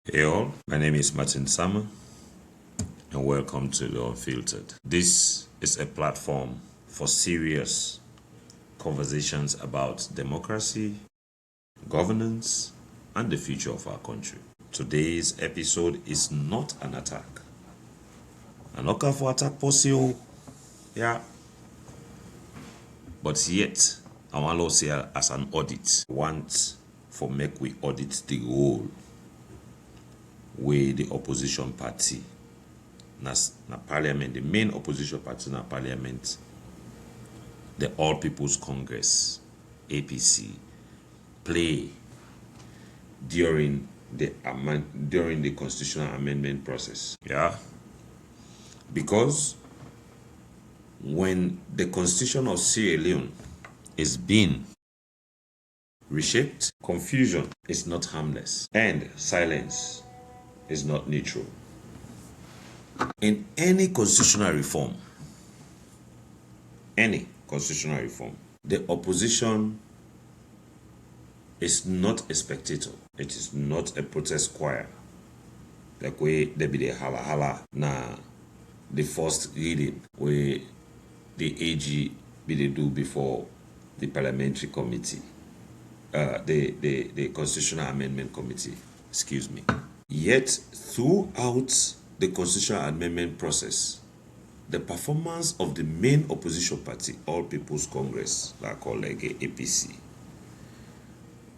Hey all, my name is Martin Summer and welcome to The Unfiltered. This is a platform for serious conversations about democracy, governance, and the future of our country. Today's episode is not an attack. An knocker for attack possible, yeah. But yet, I want to say as an audit, want for make we audit the whole way the opposition party na parliament, the main opposition party na parliament, the All People's Congress, APC, play during the constitutional amendment process. Yeah. Because when the constitution of Sierra Leone is being reshaped, confusion is not harmless and silence is not neutral. In any constitutional reform, the opposition is not a spectator. It is not a protest choir. Like way there be the hala hala na the first reading where the AG be they do before the parliamentary committee, the constitutional amendment committee, excuse me. Yet throughout the constitutional amendment process, the performance of the main opposition party, All People's Congress, like called like APC,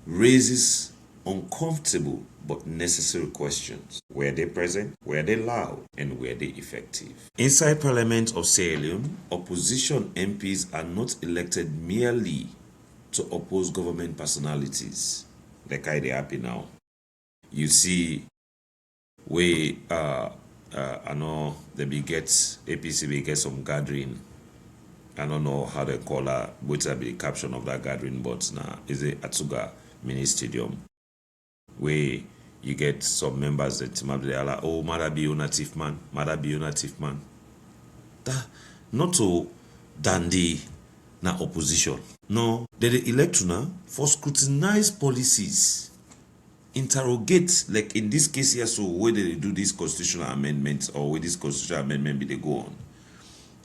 raises uncomfortable but necessary questions. Were they present? Were they loud? And were they effective? Inside Parliament of Sierra Leone, opposition MPs are not elected merely to oppose government personalities. Like they happy now. You see, I know they be get APC we get some gathering. I don't know how they call that, which will be the caption of that gathering, but now is it Atsuga Mini Stadium, where you get some members that they are like, oh, mother be native man. That not to dandy na opposition. No, they elect now for scrutinize policies. Interrogate, like in this case here, so where they do this constitutional amendment or where this constitutional amendment be they go on.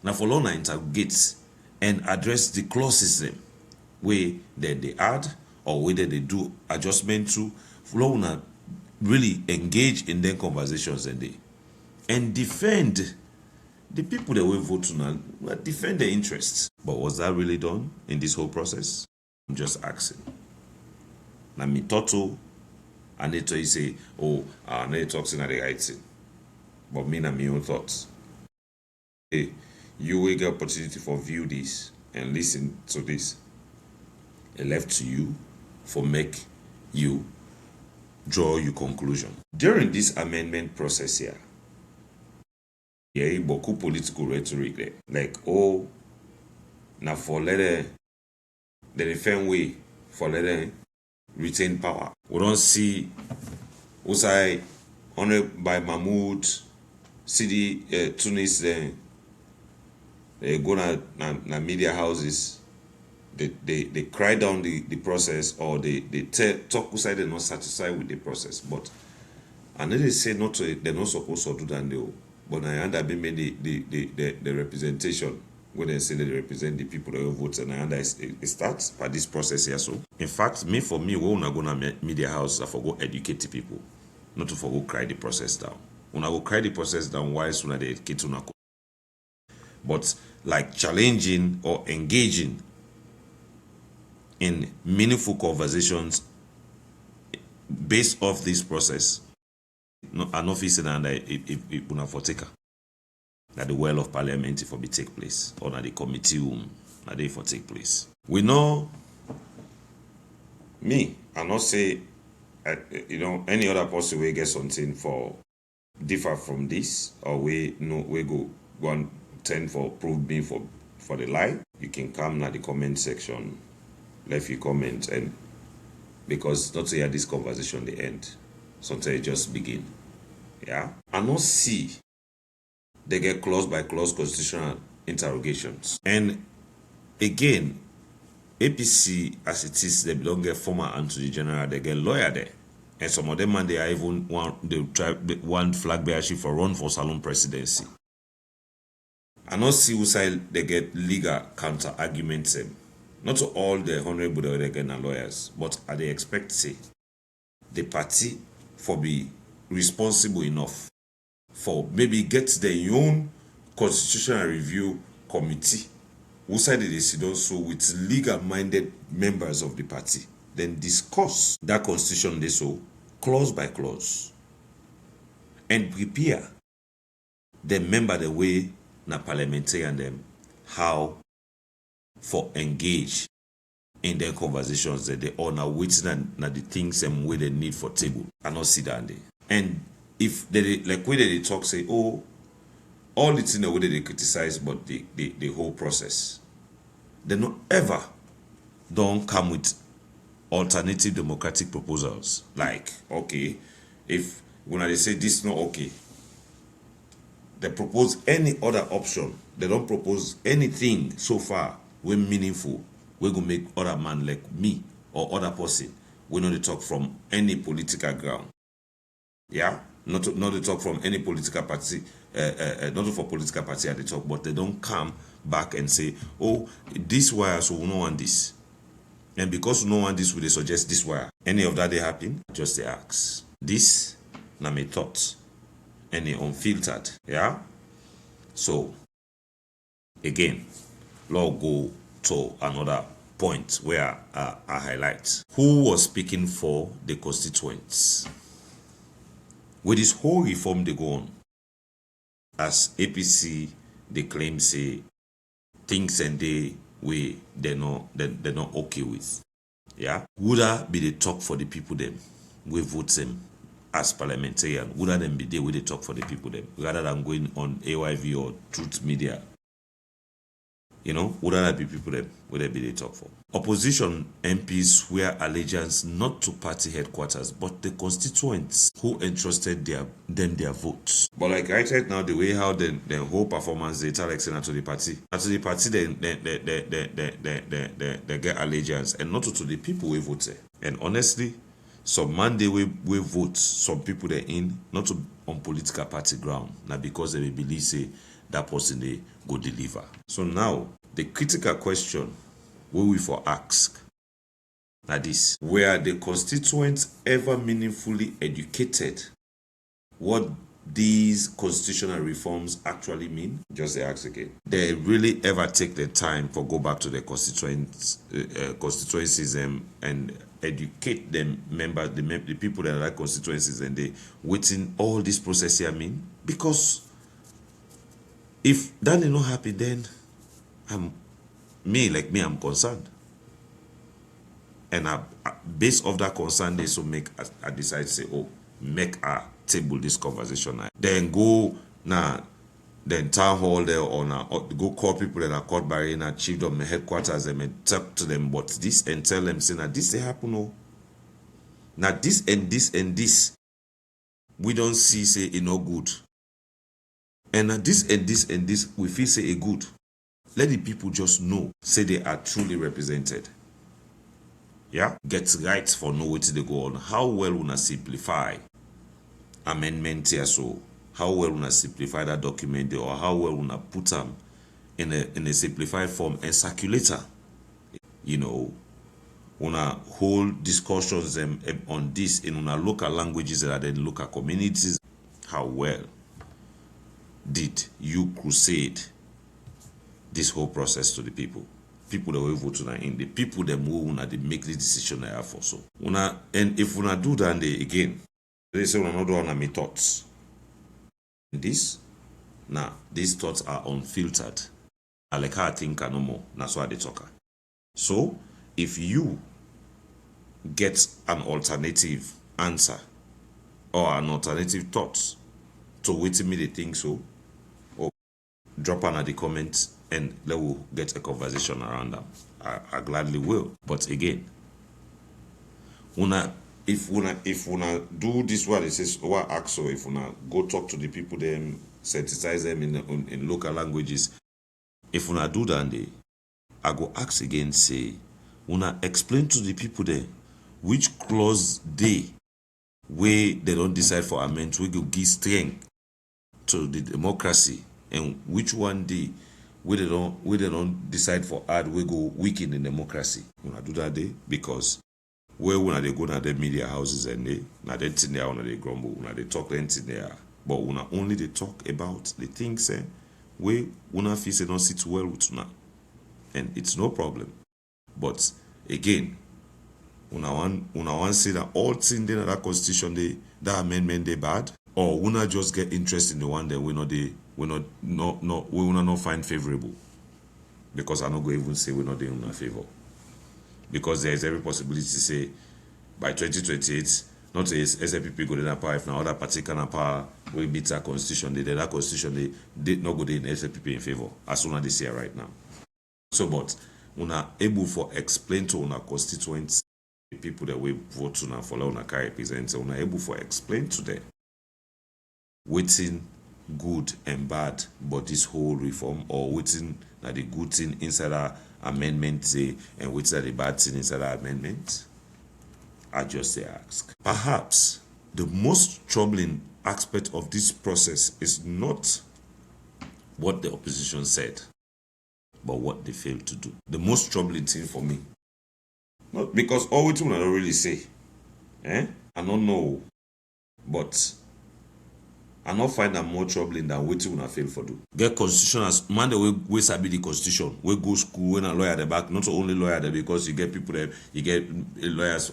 Now for long interrogate and address the clauses them where they add or whether they do adjustment to flow really engage in their conversations and defend the people that will vote to now, defend their interests. But was that really done in this whole process? I'm just asking. Now me toto and they tell you say, oh, they talks in the right thing. But me and my own thoughts. Hey, you will get opportunity for view this and listen to this. It left to you for make you draw your conclusion. During this amendment process here, beaucoup political rhetoric there. Like, oh, now for the different way for retain power. We don't see Usai honored by Mahmoud, CD Tunis, they go na media houses, they cry down the process or they talk Usai they're not satisfied with the process. But and then they say not to, they're not supposed to do that. But I end up being made the representation when they say they represent the people that will vote, and I understand it starts by this process here. So, in fact, for me, we wanna go to media house I go educate the people, not to go cry the process down. When I go cry the process down, why sooner they educate una? But like challenging or engaging in meaningful conversations based off this process, an officer and it una for taker. That the well of parliament for be take place, or that the committee room that they for take place. We know me, I not say any other person will get something for differ from this, or we go and tend for prove me for the lie. You can come na the comment section, left your comment, and because not to hear this conversation the end, sometimes it just begin. Yeah, I not see they get clause by clause constitutional interrogations. And again, APC as it is, they don't get former Attorney General, they get lawyer there. And some of them, man, they are even one flag bearership for run for Salon presidency. I not see who side they get legal counter arguments. Not to all the honorable they get lawyers, but are they expect say the party for be responsible enough for maybe get their own constitutional review committee who side they sit also with legal minded members of the party, then discuss that constitution they so clause by clause and prepare the member the way na parliamentarian them how for engage in their conversations that they all now waiting and the things and way they need for table and not sit down there. And if they like where they talk say, oh, all the things the way they criticize but the whole process, they not ever don't come with alternative democratic proposals. Like, okay, if when they say this is not okay, they propose any other option. They don't propose anything so far we meaningful. We gonna make other man like me or other person. We not to talk from any political ground. Yeah, not to talk from any political party. Not for political party at the talk, but they don't come back and say, oh, this wire, so we don't want this. And because we don't want this, we suggest this wire. Any of that they happen? Just they ask. This na me thoughts. Any unfiltered. Yeah? So again, law go to another point where I highlight. Who was speaking for the constituents? With this whole reform they go on, as APC they claim say things and they way they're not okay with. Yeah, would that be the talk for the people them? We vote them as parliamentarian. Would that them be there with the talk for the people them rather than going on AYV or Truth Media? You know, would that be people them would they be the talk for? Opposition MPs swear allegiance not to party headquarters but the constituents who entrusted their votes. But like I said now, the way how the whole performance they tell to the party, they get allegiance and not to the people we vote. And honestly, some man they we vote some people they in not to on political party ground now because they believe say that person they go deliver. So now the critical question we for ask now this: were the constituents ever meaningfully educated what these constitutional reforms actually mean? Just the ask again. They really ever take the time for go back to the constituencies and educate them members, the people that are like constituencies, and they waiting all this process here mean? Because if that did not happen, then I'm concerned. And based off that concern, they so make I decide to say, oh, make a table this conversation. Then go now, then town hall there or now go call people that are called by in a chief of my headquarters and talk to them about this and tell them say now this they happen. Oh. Now this and this and this we don't see say it no good. And this and this and this we feel say a good. Let the people just know, say they are truly represented. Yeah? Get rights for know what they go on. How well una simplify amendment here so how well una simplify that document there, or how well una put them in a simplified form and circulator. You know, una hold discussions on this in una local languages that are then local communities. How well did you crusade this whole process to the people that will vote in the people them who una they make the decision they have for so una, and if una do that they again they say una not do on me thoughts this now these thoughts are unfiltered. I like how I think no more. That's why they talk. So if you get an alternative answer or an alternative thought to waiting me they think so, or drop an at the comments and let will get a conversation around them. I gladly will. But again, if una do this what it says what ask so if una go talk to the people then sensitize them in local languages, if una do that day, I go ask again say una explain to the people there which clause they where they don't decide for amendment, we go give strength to the democracy, and which one day we they don't decide for add, we go weaken the democracy. When I do that day, because where when they go to the media houses and they now they think there when they grumble, when they talk anything there, but when only they talk about the things where una feel say don't sit well with una, and it's no problem. But again, una want say that all things in that constitution that amendment they bad, or una just get interest in the one that we not find favorable, because I not go even say we not in una favor, because there is every possibility to say by 2028 not as SFPP go in power, if now other party can power we beat that constitution, that constitution they not go in SFPP in favor as soon as they say right now. So but una able for explain to una constituents, the people that we vote to now follow una carry represent, una able for explain to them waiting good and bad but this whole reform, or waiting that the good thing inside our amendment say and which are the bad thing inside our amendment. I just say ask. Perhaps the most troubling aspect of this process is not what the opposition said, but what they failed to do. The most troubling thing for me, not because all we don't really say, I don't know, but I not find that more troubling than what we fail for do. Get constitution as man the way sabi the constitution, we go school when a lawyer at the back, not only lawyer there, because you get people there, you get lawyers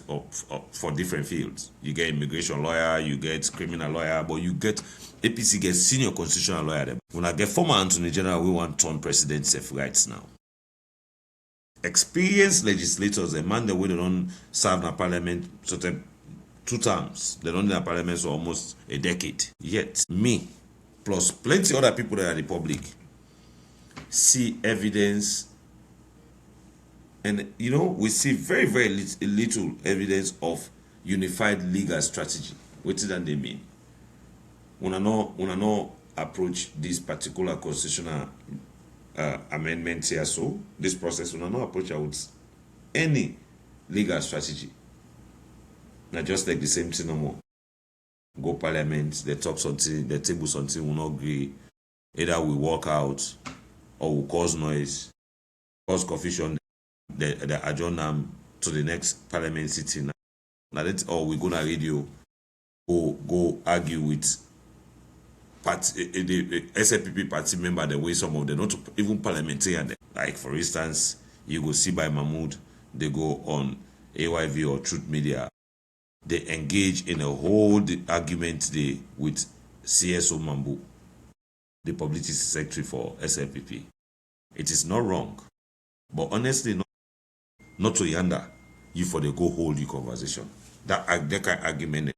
for different fields. You get immigration lawyer, you get criminal lawyer, but you get APC get senior constitutional lawyer there. When I get former Attorney General, we want turn president safe rights now. Experienced legislators, a man the way they don't serve in parliament certain 2 terms. They don't in parliament for almost a decade. Yet me plus plenty other people that are the public see evidence, and we see very little evidence of unified legal strategy. What does that mean? When I know approach this particular constitutional amendment here, so this process when I know approach with any legal strategy. Now just like the same thing no more. Go parliament, they talk something, they table something, will not agree. Either we walk out or we cause noise, cause confusion, they adjourn them to the next parliament sitting. Now that, or we go to radio, go argue with the SFPP party member the way some of them, not even parliamentarian. Like for instance, you go see by Mahmoud, they go on AYV or Truth Media. They engage in a whole argument today with CSO Mambu, the publicity secretary for SLPP. It is not wrong, but honestly, not to yonder you for the go hold your conversation. That kind of argument,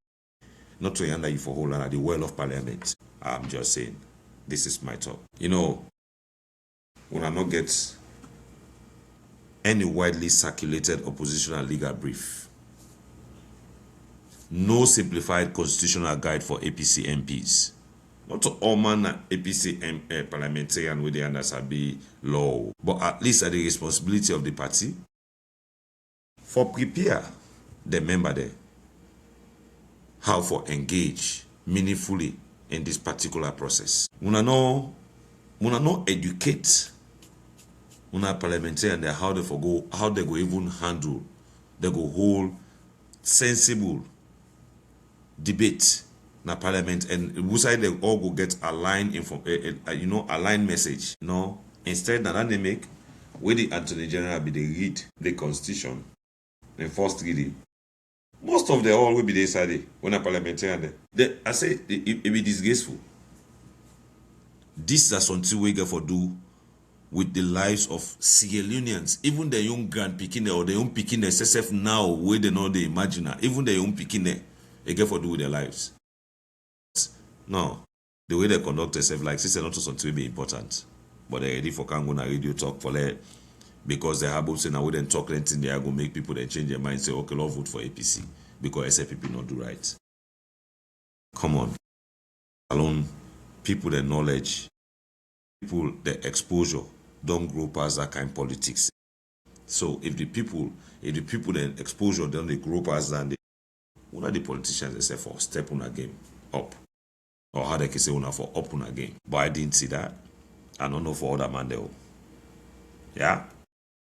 not to yonder you for hold at the well of parliament. I'm just saying, this is my talk. When I not get any widely circulated oppositional legal brief, no simplified constitutional guide for APC MPs. Not to all man APC parliamentarian with the undersabi law, but at least at the responsibility of the party for prepare the member there how for engage meaningfully in this particular process. Una no educate una parliamentarian there how they go even handle, they go hold sensible debate na parliament, and who side they all go get aligned aligned message. Instead that they make where the Attorney General be they read the constitution the first reading. Most of them all will be there side when a parliamentarian there. I say it be disgraceful. This is something we get for do with the lives of Sierra Leoneans, even the young grand picking or the young picking the SSF now where they know they imagine, even the young picking there. They get for do with their lives. No, the way they conduct themselves, like sister, not something will be important. But they're ready for can go na radio talk for that because they have say now we then talk anything they are gonna make people then change their mind, say okay, Lord vote for APC because SFPP not do right. Come on. Alone people the knowledge, people the exposure don't grow past that kind of politics. So if the people then exposure don't they grow past that, Una the politicians they say for step on a game up. Or how they can say una for up on a game. But I didn't see that. I don't know for other man there. Yeah?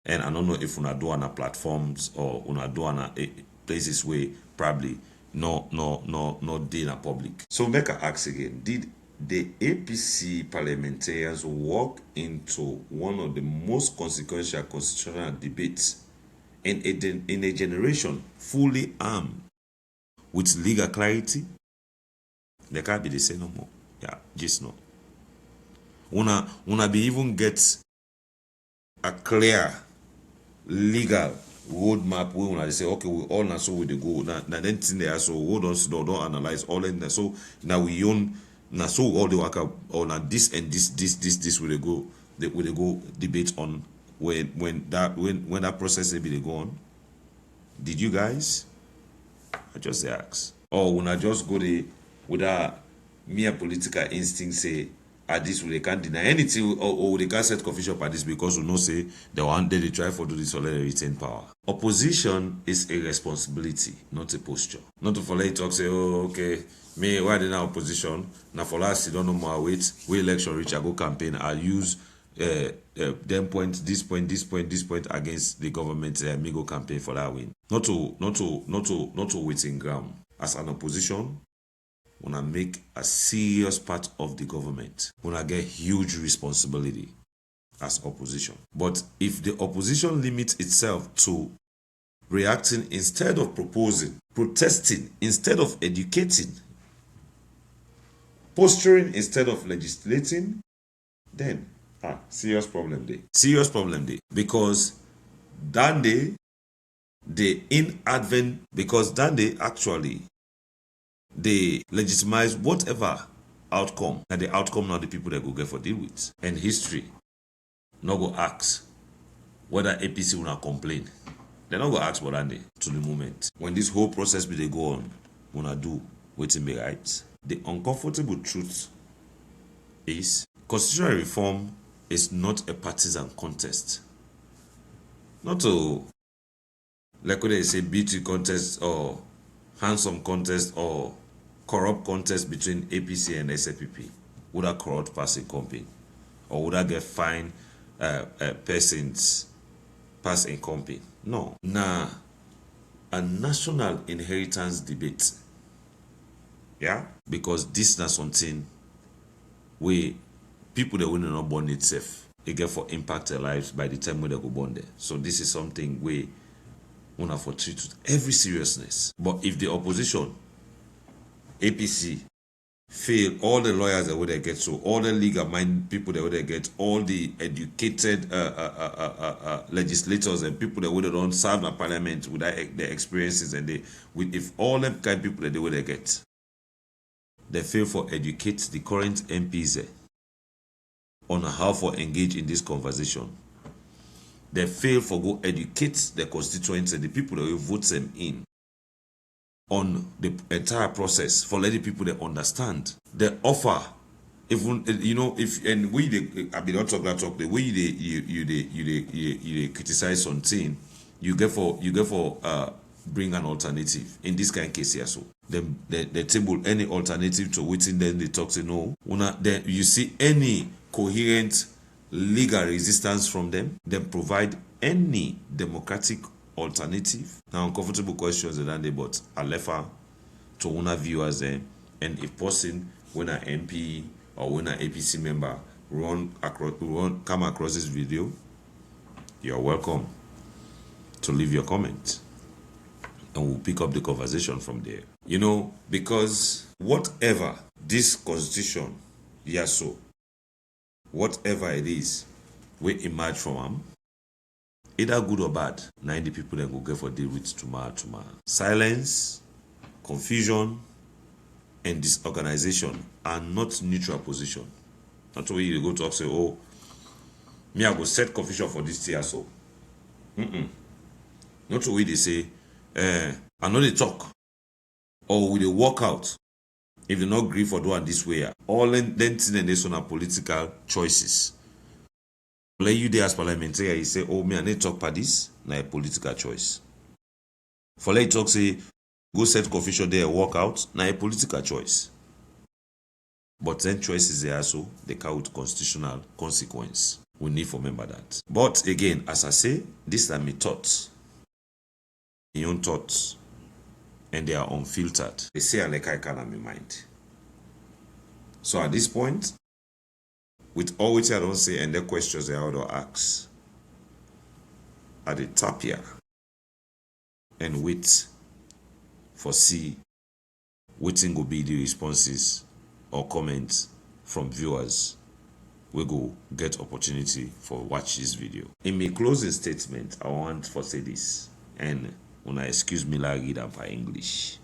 And I don't know if una do on platforms or una do on places where probably no deal in public. So make a ask again. Did the APC parliamentarians walk into one of the most consequential constitutional debates in a generation fully armed with legal clarity? They can't be the same no more. Yeah, just no. Una be even get a clear legal roadmap where una say okay we all na so we dey go now then thing there so hold on don't analyze all in there so now we own na so all the work or na this and this will go debate on when that process maybe they go on. Did you guys? I just ask. Or when I just go there with a mere political instinct say at this they can't deny anything or they can't set confusion at this because we know say the one day they try for do this already retain power. Opposition is a responsibility, not a posture. Not to follow it talk say, oh okay, me why they now opposition? Now for last you don't know more wait, we election reach I go campaign, I'll use them point, this point against the government me go campaign for that win. Not to waiting ground. As an opposition, when I make a serious part of the government, when I get huge responsibility as opposition. But if the opposition limits itself to reacting instead of proposing, protesting instead of educating, posturing instead of legislating, then serious problem day. Serious problem day. Because that day, actually they legitimize whatever outcome, and the outcome now the people that go get for deal with. And history not go ask whether APC will not complain. They not go ask what they to the moment. When this whole process will they go on, wanna do waiting be right. The uncomfortable truth is constitutional reform is not a partisan contest. Not to like what they say beauty contest or handsome contest or corrupt contest between APC and SFPP. Would a corrupt person company? Or would I get fine persons pass in company? No. Nah, a national inheritance debate. Yeah? Because this is something where people that will not born itself, they get for impact their lives by the time when they go born there. So this is something where we have to treat with every seriousness. But if the opposition, APC, fail, all the lawyers that would they get, so all the legal mind people that would they get, all the educated legislators and people that would don't serve the parliament with their experiences and if all them kind of people that they would they get, they fail for educate the current MPs on how to engage in this conversation. They fail for go educate the constituents and the people that will vote them in on the entire process for letting people that understand. They offer, even if and we I mean not talk that talk the way you criticize something, you get for bring an alternative. In this kind of case here, so they table any alternative to waiting, then they talk say no. Then you see any coherent legal resistance from them, then provide any democratic alternative. Now uncomfortable questions and they but I left her to one viewers there, and if person when an MP or when an APC member come across this video, you're welcome to leave your comment and we'll pick up the conversation from there. Because whatever this constitution, so whatever it is, we emerge from them, either good or bad, 90 people then go get for deal with tomorrow. Silence, confusion, and disorganization are not neutral position. Not the way you go talk say, oh, me I go set confusion for this year so. Not the way they say, I know they talk, or will they walk out if they not agree for doing this way. All then things and this on political choices. Let you there as parliamentarian, you say, oh, me I need talk for this, na a political choice. For let you talk say, go set confusion there, walk out. Now a political choice. But then choices there also, they carry with constitutional consequence. We need to remember that. But again, as I say, these are my thoughts. My own thoughts. And they are unfiltered. They say like I can in my mind. So at this point, with all which I don't say and the questions they are to ask, at the tap here and wait for see waiting will be the responses or comments from viewers. We go get opportunity for watch this video. In my closing statement, I want to say this, and when I excuse me, I read them for English.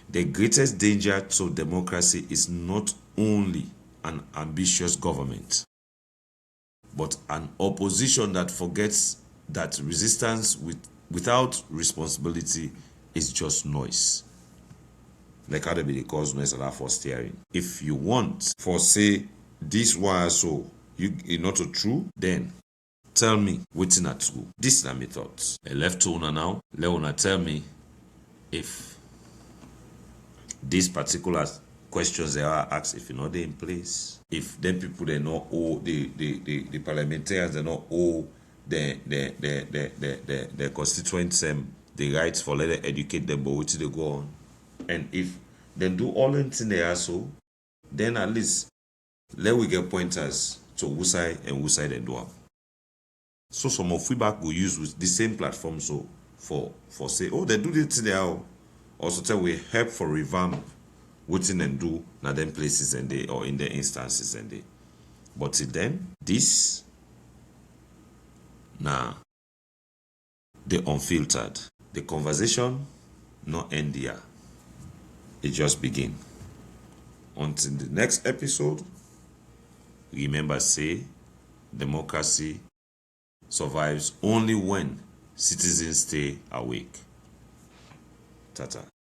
The greatest danger to democracy is not only an ambitious government, but an opposition that forgets that resistance without responsibility is just noise. Like how they be cause noise and for steering. If you want for say this one so you not a true, then tell me waiting at school. This are my thoughts. I left to una now. Let una tell me if these particular questions they are asked, if you know they in place, if them people they not owe the parliamentarians they not owe the constituents the rights for let them educate them, but what they go on. And if they do all anything they are so, then at least let we get pointers to who side and who side they do have. So some of feedback we use with the same platform so for say, oh, they do this thing they are also tell we help for revamp waiting and do na them places and they or in the instances and they. But till then, this now the unfiltered. The conversation not end here. It just begin. Until the next episode, remember say democracy survives only when citizens stay awake. Tata.